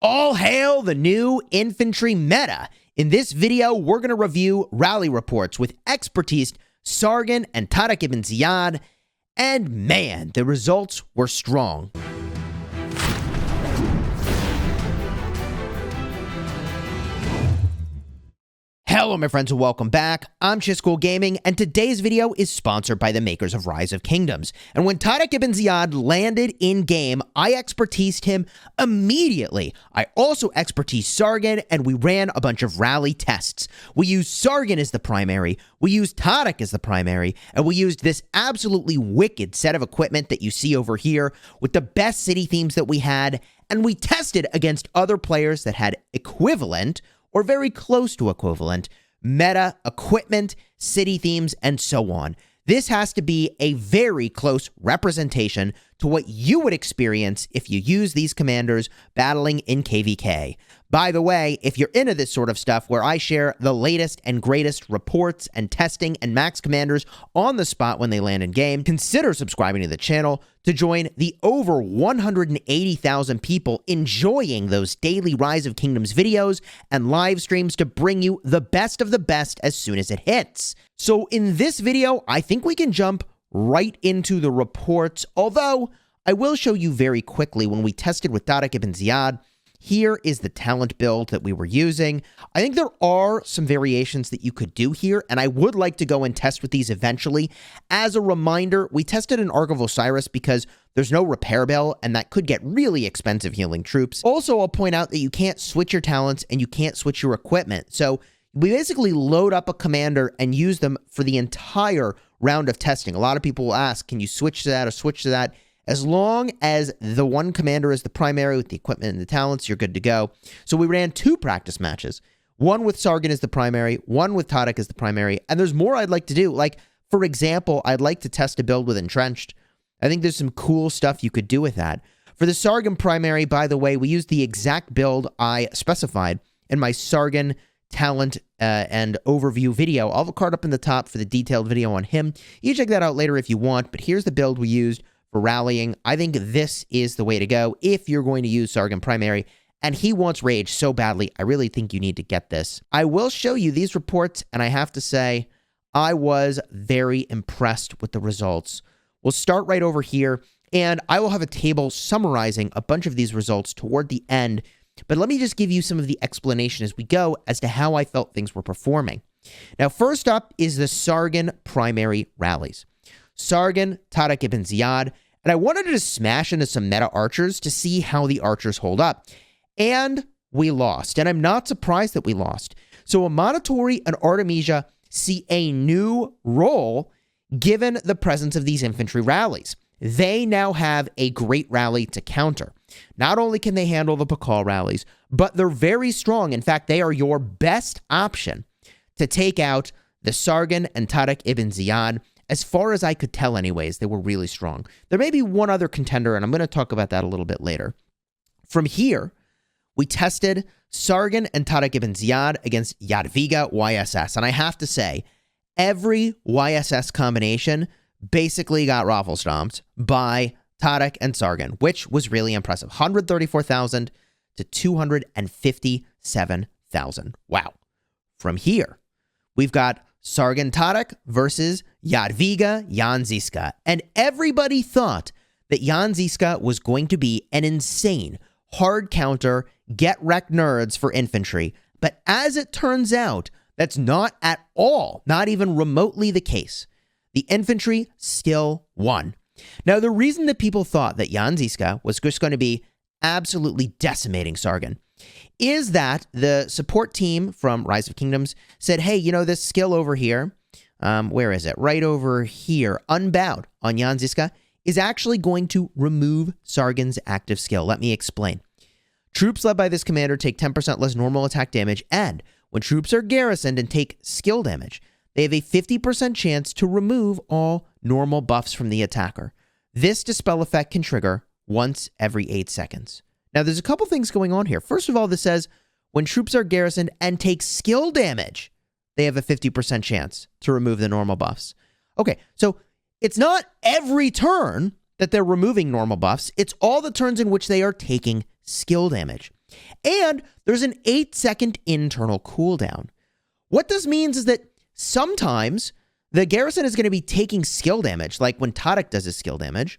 All hail the new infantry meta. In this video, we're going to review rally reports with expertise Sargon and Tariq ibn Ziyad, and man, the results were strong. Hello my friends and welcome back. I'm Chisgule Gaming, and today's video is sponsored by the makers of Rise of Kingdoms. And when Tariq ibn Ziyad landed in-game, I expertised him immediately. I also expertised Sargon, and we ran a bunch of rally tests. We used Sargon as the primary, we used Tariq as the primary, and we used this absolutely wicked set of equipment that you see over here with the best city themes that we had, and we tested against other players that had equivalent or very close to equivalent meta, equipment, city themes, and so on. This has to be a very close representation to what you would experience if you use these commanders battling in KVK. By the way, if you're into this sort of stuff where I share the latest and greatest reports and testing and max commanders on the spot when they land in game, consider subscribing to the channel to join the over 180,000 people enjoying those daily Rise of Kingdoms videos and live streams to bring you the best of the best as soon as it hits. So in this video, I think we can jump right into the reports, although I will show you very quickly when we tested with Tariq ibn Ziyad. Here is the talent build that we were using. I think there are some variations that you could do here, and I would like to go and test with these eventually. As a reminder, we tested an Ark of Osiris because there's no repair bill, and that could get really expensive healing troops. Also, I'll point out that you can't switch your talents and you can't switch your equipment. So we basically load up a commander and use them for the entire round of testing. A lot of people will ask, can you switch to that or switch to that? As long as the one commander is the primary with the equipment and the talents, you're good to go. So we ran 2 practice matches. One with Sargon as the primary, one with Tariq as the primary, and there's more I'd like to do. Like, for example, I'd like to test a build with Entrenched. I think there's some cool stuff you could do with that. For the Sargon primary, by the way, we used the exact build I specified in my Sargon talent and overview video. I'll have a card up in the top for the detailed video on him. You can check that out later if you want, but here's the build we used for rallying. I think this is the way to go if you're going to use Sargon primary, and he wants rage so badly. I really think you need to get this. I will show you these reports, and I have to say, I was very impressed with the results. We'll start right over here, and I will have a table summarizing a bunch of these results toward the end, but let me just give you some of the explanation as we go as to how I felt things were performing. Now, first up is the Sargon primary rallies. Sargon, Tariq ibn Ziyad, and I wanted to just smash into some meta archers to see how the archers hold up. And we lost, and I'm not surprised that we lost. So Amanitore and Artemisia see a new role given the presence of these infantry rallies. They now have a great rally to counter. Not only can they handle the Pakal rallies, but they're very strong. In fact, they are your best option to take out the Sargon and Tariq ibn Ziyad. As far as I could tell anyways, they were really strong. There may be one other contender, and I'm going to talk about that a little bit later. From here, we tested Sargon and Tariq ibn Ziyad against Jadwiga YSS. And I have to say, every YSS combination basically got raffle stomped by Tariq and Sargon, which was really impressive. 134,000 to 257,000. Wow. From here, we've got Sargon Tariq versus Jadwiga Janziska. And everybody thought that Janziska was going to be an insane, hard counter, get-wrecked nerds for infantry. But as it turns out, that's not at all, not even remotely the case. The infantry still won. Now, the reason that people thought that Janziska was just going to be absolutely decimating Sargon is that the support team from Rise of Kingdoms said, hey, you know, this skill over here, where is it? Right over here, Unbowed on Janziska, is actually going to remove Sargon's active skill. Let me explain. Troops led by this commander take 10% less normal attack damage, and when troops are garrisoned and take skill damage, they have a 50% chance to remove all normal buffs from the attacker. This dispel effect can trigger once every 8 seconds. Now, there's a couple things going on here. First of all, this says when troops are garrisoned and take skill damage, they have a 50% chance to remove the normal buffs. Okay, so it's not every turn that they're removing normal buffs. It's all the turns in which they are taking skill damage. And there's an 8-second internal cooldown. What this means is that sometimes the garrison is going to be taking skill damage, like when Tariq does his skill damage,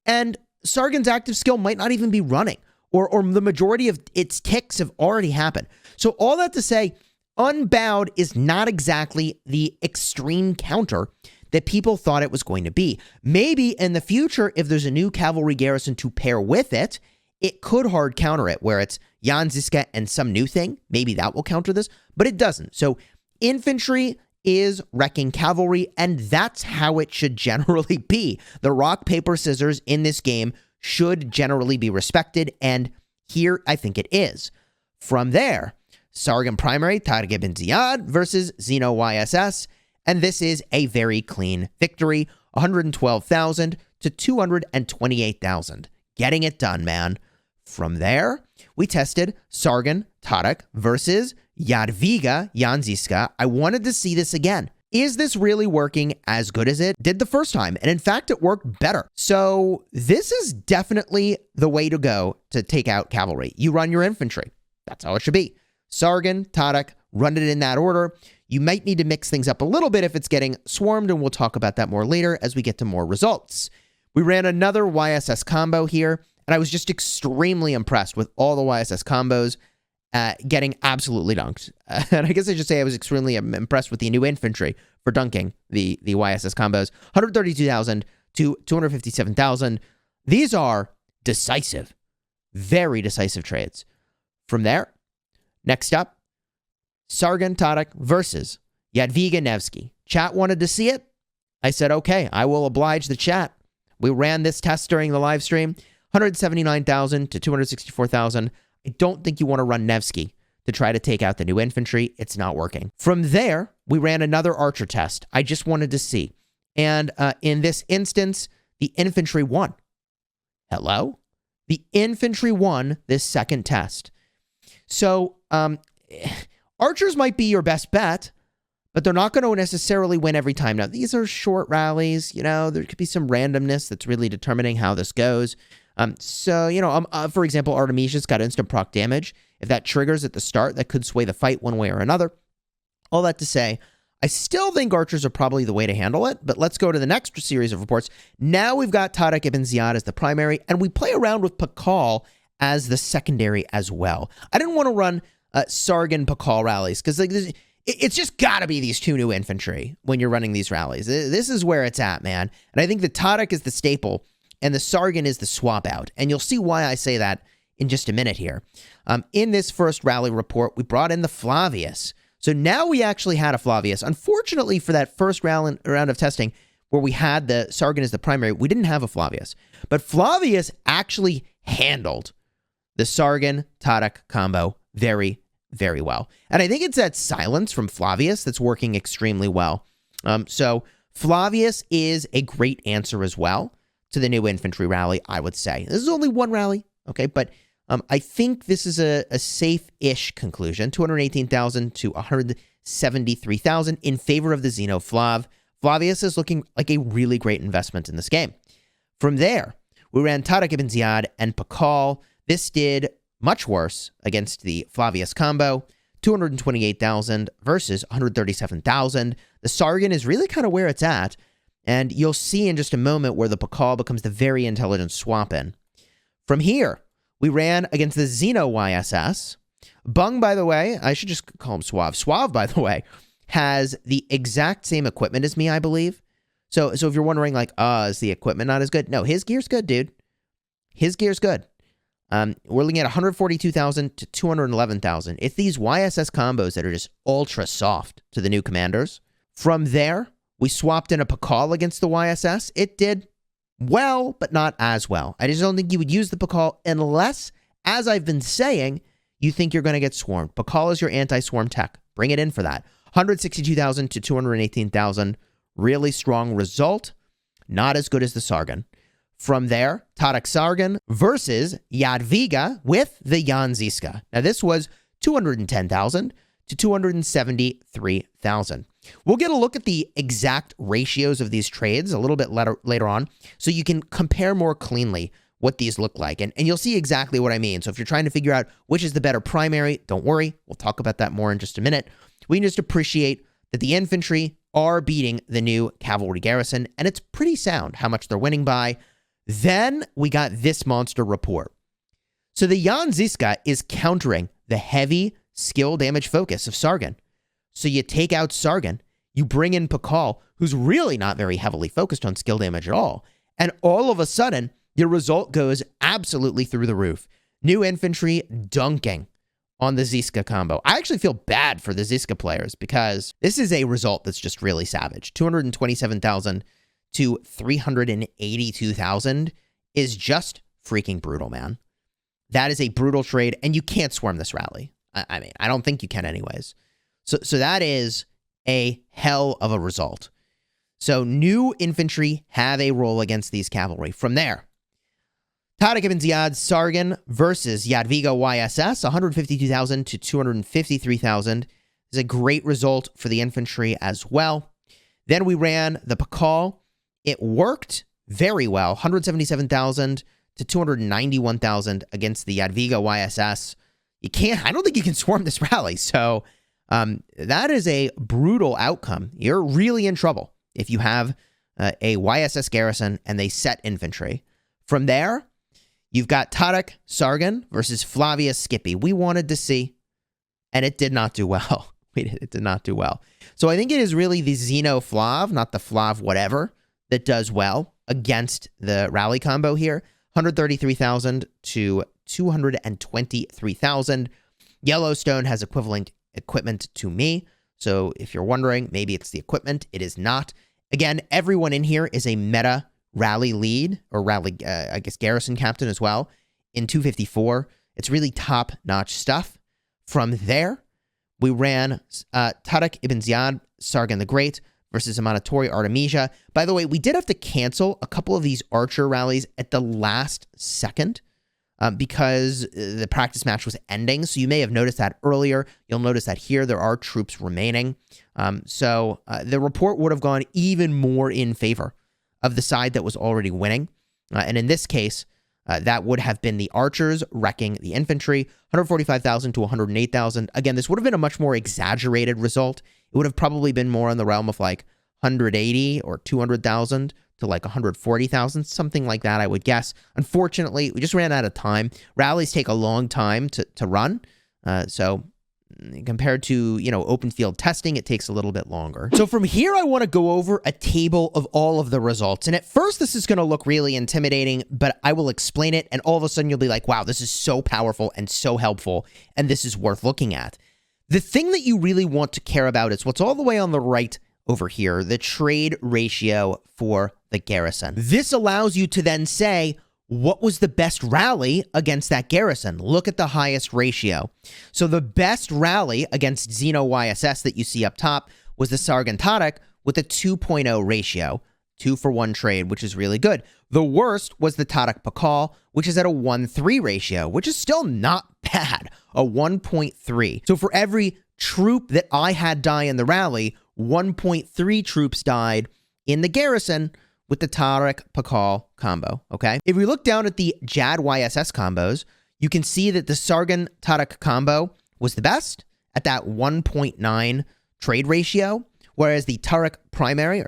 and Sargon's active skill might not even be running, or the majority of its ticks have already happened. So all that to say, Unbowed is not exactly the extreme counter that people thought it was going to be. Maybe in the future, if there's a new cavalry garrison to pair with it, it could hard counter it, where it's Jan Ziska and some new thing. Maybe that will counter this, but it doesn't. So infantry is wrecking cavalry, and that's how it should generally be. The rock, paper, scissors in this game should generally be respected, and here I think it is. From there, Sargon primary, Tariq ibn Ziyad versus Xeno YSS, and this is a very clean victory, 112,000 to 228,000. Getting it done, man. From there, we tested Sargon Tariq versus Jadwiga Jan Ziska. I wanted to see this again. Is this really working as good as it did the first time? And in fact, it worked better. So this is definitely the way to go to take out cavalry. You run your infantry. That's how it should be. Sargon, Tariq, run it in that order. You might need to mix things up a little bit if it's getting swarmed, and we'll talk about that more later as we get to more results. We ran another YSS combo here, and I was just extremely impressed with all the YSS combos getting absolutely dunked. And I guess I should say I was extremely impressed with the new infantry for dunking the YSS combos. 132,000 to 257,000. These are decisive, very decisive trades. From there, next up, Sargon Tariq versus Jadwiga Nevsky. Chat wanted to see it. I said, okay, I will oblige the chat. We ran this test during the live stream. 179,000 to 264,000. I don't think you want to run Nevsky to try to take out the new infantry. It's not working. From there, we ran another archer test. I just wanted to see. And in this instance, the infantry won. Hello? The infantry won this second test. So, archers might be your best bet, but they're not going to necessarily win every time. Now, these are short rallies. You know, there could be some randomness that's really determining how this goes. For example, Artemisia's got instant proc damage. If that triggers at the start, that could sway the fight one way or another. All that to say, I still think archers are probably the way to handle it, but let's go to the next series of reports. Now we've got Tariq ibn Ziyad as the primary, and we play around with Pakal as the secondary as well. I didn't want to run Sargon Pakal rallies, because it's just got to be these two new infantry when you're running these rallies. This is where it's at, man. And I think the Tariq is the staple, and the Sargon is the swap out. And you'll see why I say that in just a minute here. In this first rally report, we brought in the Flavius. So now we actually had a Flavius. Unfortunately, for that first round of testing where we had the Sargon as the primary, we didn't have a Flavius. But Flavius actually handled the Sargon Tariq combo very, very well. And I think it's that silence from Flavius that's working extremely well. So Flavius is a great answer as well to the new infantry rally, I would say. This is only one rally, okay? But I think this is a safe-ish conclusion. 218,000 to 173,000 in favor of the Xeno Flav. Flavius is looking like a really great investment in this game. From there, we ran Tariq ibn Ziyad and Pakal. This did much worse against the Flavius combo. 228,000 versus 137,000. The Sargon is really kind of where it's at. And you'll see in just a moment where the Pakal becomes the very intelligent swap-in. From here, we ran against the Xeno YSS. Bung, by the way, I should just call him Suave. Suave, by the way, has the exact same equipment as me, I believe. So if you're wondering, like, is the equipment not as good? No, his gear's good, dude. His gear's good. We're looking at 142,000 to 211,000. It's these YSS combos that are just ultra soft to the new commanders. From there, we swapped in a Pakal against the YSS. It did well, but not as well. I just don't think you would use the Pakal unless, as I've been saying, you think you're going to get swarmed. Pakal is your anti-swarm tech. Bring it in for that. 162,000 to 218,000. Really strong result. Not as good as the Sargon. From there, Tariq Sargon versus Jadwiga with the Jan Ziska. Now, this was 210,000 to 273,000. We'll get a look at the exact ratios of these trades a little bit later on, so you can compare more cleanly what these look like. And you'll see exactly what I mean. So if you're trying to figure out which is the better primary, don't worry. We'll talk about that more in just a minute. We can just appreciate that the infantry are beating the new cavalry garrison, and it's pretty sound how much they're winning by. Then we got this monster report. So the Jan Žižka is countering the heavy skill damage focus of Sargon. So you take out Sargon, you bring in Pakal, who's really not very heavily focused on skill damage at all, and all of a sudden, your result goes absolutely through the roof. New infantry dunking on the Žižka combo. I actually feel bad for the Žižka players because this is a result that's just really savage. 227,000 to 382,000 is just freaking brutal, man. That is a brutal trade, and you can't swarm this rally. I mean, I don't think you can anyways. So that is a hell of a result. So new infantry have a role against these cavalry. From there, Tariq ibn Ziyad Sargon versus Jadwiga YSS, 152,000 to 253,000 is a great result for the infantry as well. Then we ran the Pakal. It worked very well, 177,000 to 291,000 against the Jadwiga YSS. I don't think you can swarm this rally. So that is a brutal outcome. You're really in trouble if you have a YSS garrison and they set infantry. From there, you've got Tariq Sargon versus Flavius Skippy. We wanted to see, and it did not do well. It did not do well. So I think it is really the Xeno Flav, not the Flav whatever, that does well against the rally combo here. 133,000 to 223,000. Yellowstone has equivalent equipment to me. So if you're wondering, maybe it's the equipment. It is not. Again, everyone in here is a meta rally lead or rally, I guess, garrison captain as well in 254. It's really top-notch stuff. From there, we ran Tariq ibn Ziyad, Sargon the Great versus Amanatori Artemisia. By the way, we did have to cancel a couple of these archer rallies at the last second because the practice match was ending. So you may have noticed that earlier. You'll notice that here there are troops remaining. So the report would have gone even more in favor of the side that was already winning. And in this case, that would have been the archers wrecking the infantry, 145,000 to 108,000. Again, this would have been a much more exaggerated result. It would have probably been more in the realm of like 180 or 200,000 to like 140,000, something like that, I would guess. Unfortunately, we just ran out of time. Rallies take a long time to run. So compared to, open field testing, it takes a little bit longer. So from here, I want to go over a table of all of the results. And at first, this is going to look really intimidating, but I will explain it. And all of a sudden, you'll be like, wow, this is so powerful and so helpful. And this is worth looking at. The thing that you really want to care about is what's all the way on the right over here, the trade ratio for the garrison. This allows you to then say, what was the best rally against that garrison? Look at the highest ratio. So the best rally against Xeno YSS that you see up top was the Sargon Tariq with a 2.0 ratio, 2-for-1 trade, which is really good. The worst was the Tariq Pakal, which is at a 1-3 ratio, which is still not bad, a 1.3. So for every troop that I had die in the rally, 1.3 troops died in the garrison with the Tariq Pakal combo, okay? If we look down at the Jad YSS combos, you can see that the Sargon Tariq combo was the best at that 1.9 trade ratio, whereas the Tariq primary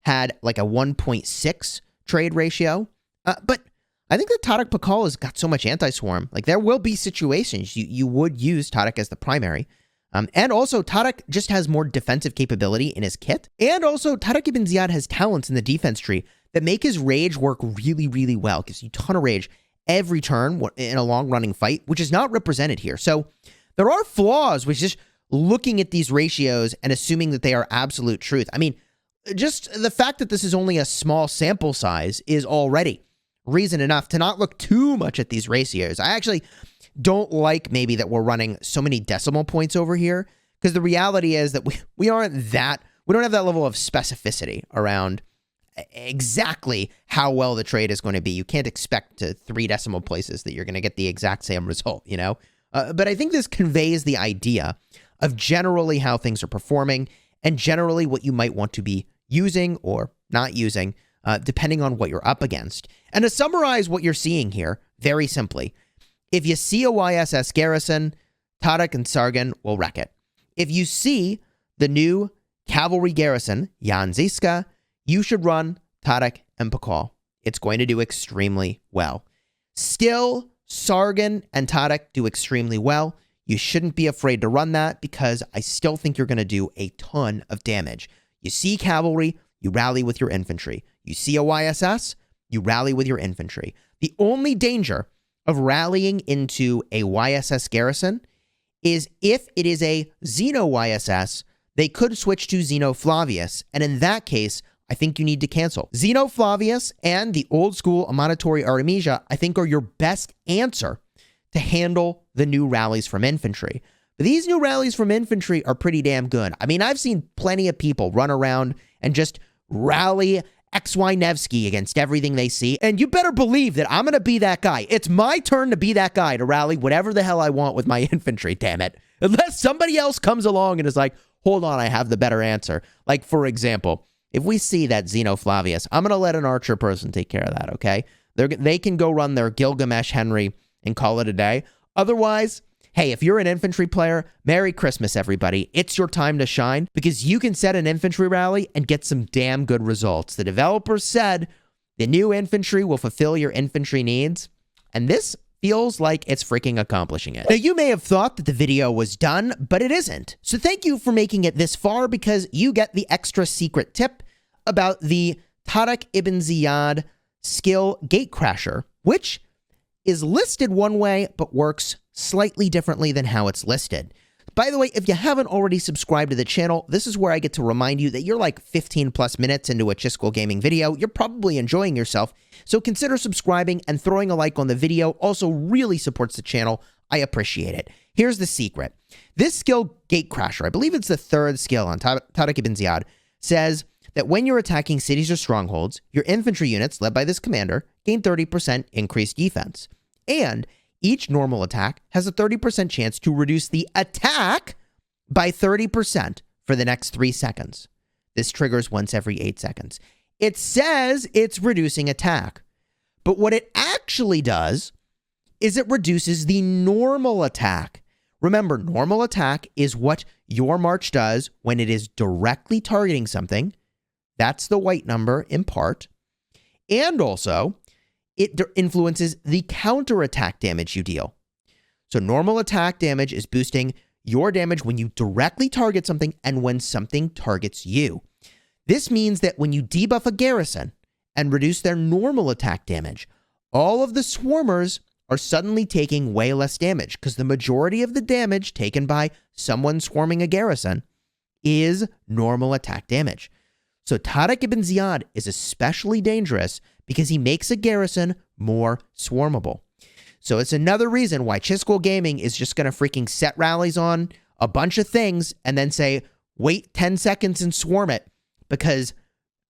had like a 1.6 trade ratio. But I think that Tariq Pakal has got so much anti-swarm. Like, there will be situations you would use Tariq as the primary. And also, Tariq just has more defensive capability in his kit. And also, Tariq ibn Ziyad has talents in the defense tree that make his rage work really, really well. Gives you a ton of rage every turn in a long-running fight, which is not represented here. So there are flaws with just looking at these ratios and assuming that they are absolute truth. I mean, just the fact that this is only a small sample size is already reason enough to not look too much at these ratios. I actually don't like maybe that we're running so many decimal points over here, because the reality is that we don't have that level of specificity around exactly how well the trade is going to be. You can't expect to 3 decimal places that you're going to get the exact same result, But I think this conveys the idea of generally how things are performing and generally what you might want to be using or not using depending on what you're up against. And to summarize what you're seeing here, very simply, if you see a YSS garrison, Tariq and Sargon will wreck it. If you see the new cavalry garrison, Jan Ziska, you should run Tariq and Pakal. It's going to do extremely well. Still, Sargon and Tariq do extremely well. You shouldn't be afraid to run that because I still think you're going to do a ton of damage. You see cavalry, you rally with your infantry. You see a YSS, you rally with your infantry. The only danger of rallying into a YSS garrison is if it is a Xeno YSS, they could switch to Xeno Flavius, and in that case, I think you need to cancel. Xeno Flavius and the old school Amanitore Artemisia, I think, are your best answer to handle the new rallies from infantry. But these new rallies from infantry are pretty damn good. I mean, I've seen plenty of people run around and just rally XY Nevsky against everything they see, and you better believe that I'm going to be that guy. It's my turn to be that guy to rally whatever the hell I want with my infantry, damn it. Unless somebody else comes along and is like, hold on, I have the better answer. Like, for example, if we see that Xeno Flavius, I'm going to let an archer person take care of that, okay? They can go run their Gilgamesh Henry and call it a day. Otherwise, hey, if you're an infantry player, Merry Christmas, everybody. It's your time to shine because you can set an infantry rally and get some damn good results. The developers said the new infantry will fulfill your infantry needs, and this feels like it's freaking accomplishing it. Now, you may have thought that the video was done, but it isn't. So thank you for making it this far because you get the extra secret tip about the Tariq ibn Ziyad skill Gatecrasher, which is listed one way, but works slightly differently than how it's listed. By the way, if you haven't already subscribed to the channel, this is where I get to remind you that you're like 15 plus minutes into a Chisgule gaming video. You're probably enjoying yourself, so consider subscribing and throwing a like on the video. Also really supports the channel. I appreciate it. Here's the secret. This skill, Gatecrasher, I believe it's the third skill on Tariq ibn Ziyad, says that when you're attacking cities or strongholds, your infantry units, led by this commander, gain 30% increased defense. And each normal attack has a 30% chance to reduce the attack by 30% for the next 3 seconds. This triggers once every 8 seconds. It says it's reducing attack, but what it actually does is it reduces the normal attack. Remember, normal attack is what your march does when it is directly targeting something. That's the white number in part. And also, it influences the counterattack damage you deal. So normal attack damage is boosting your damage when you directly target something and when something targets you. This means that when you debuff a garrison and reduce their normal attack damage, all of the swarmers are suddenly taking way less damage because the majority of the damage taken by someone swarming a garrison is normal attack damage. So Tariq ibn Ziyad is especially dangerous because he makes a garrison more swarmable. So it's another reason why Chisgule Gaming is just going to freaking set rallies on a bunch of things and then say, wait 10 seconds and swarm it, because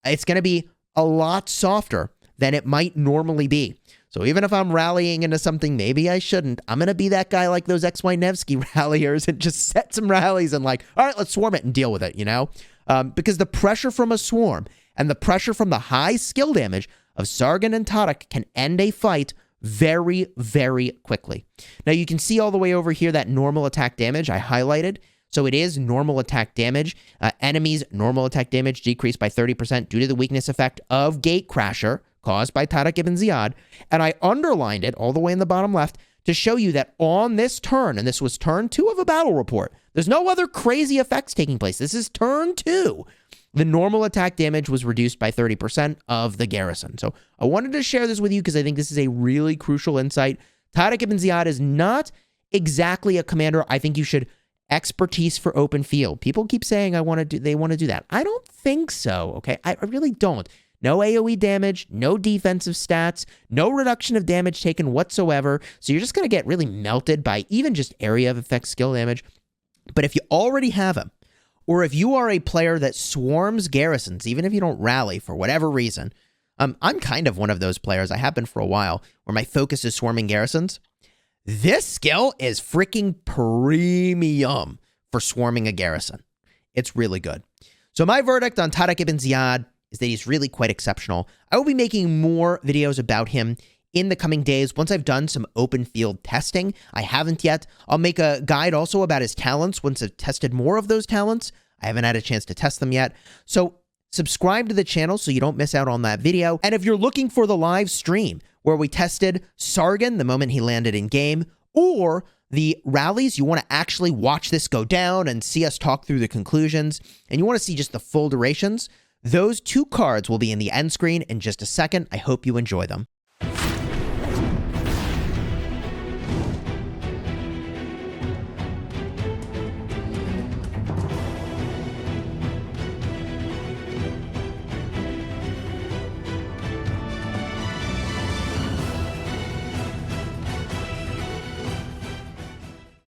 it's going to be a lot softer than it might normally be. So even if I'm rallying into something maybe I shouldn't, I'm going to be that guy like those XY Nevsky ralliers and just set some rallies and like, all right, let's swarm it and deal with it, you know? Because the pressure from a swarm and the pressure from the high skill damage of Sargon and Tariq can end a fight very, very quickly. Now you can see all the way over here that normal attack damage I highlighted. So it is normal attack damage. Enemies' normal attack damage decreased by 30% due to the weakness effect of Gatecrasher caused by Tariq ibn Ziyad. And I underlined it all the way in the bottom left to show you that on this turn, and this was turn 2 of a battle report, there's no other crazy effects taking place. This is turn 2. The normal attack damage was reduced by 30% of the garrison. So I wanted to share this with you because I think this is a really crucial insight. Tariq ibn Ziyad is not exactly a commander I think you should expertise for open field. People keep saying they want to do that. I don't think so, okay? I really don't. No AoE damage, no defensive stats, no reduction of damage taken whatsoever. So you're just going to get really melted by even just area of effect skill damage. But if you already have him, or if you are a player that swarms garrisons, even if you don't rally for whatever reason, I'm kind of one of those players. I have been for a while, where my focus is swarming garrisons. This skill is freaking premium for swarming a garrison. It's really good. So my verdict on Tariq ibn Ziyad is that he's really quite exceptional. I will be making more videos about him in the coming days once I've done some open field testing. I haven't yet. I'll make a guide also about his talents once I've tested more of those talents. I haven't had a chance to test them yet. So subscribe to the channel so you don't miss out on that video. And if you're looking for the live stream where we tested Sargon the moment he landed in game, or the rallies, you want to actually watch this go down and see us talk through the conclusions, and you want to see just the full durations, those 2 cards will be in the end screen in just a second. I hope you enjoy them.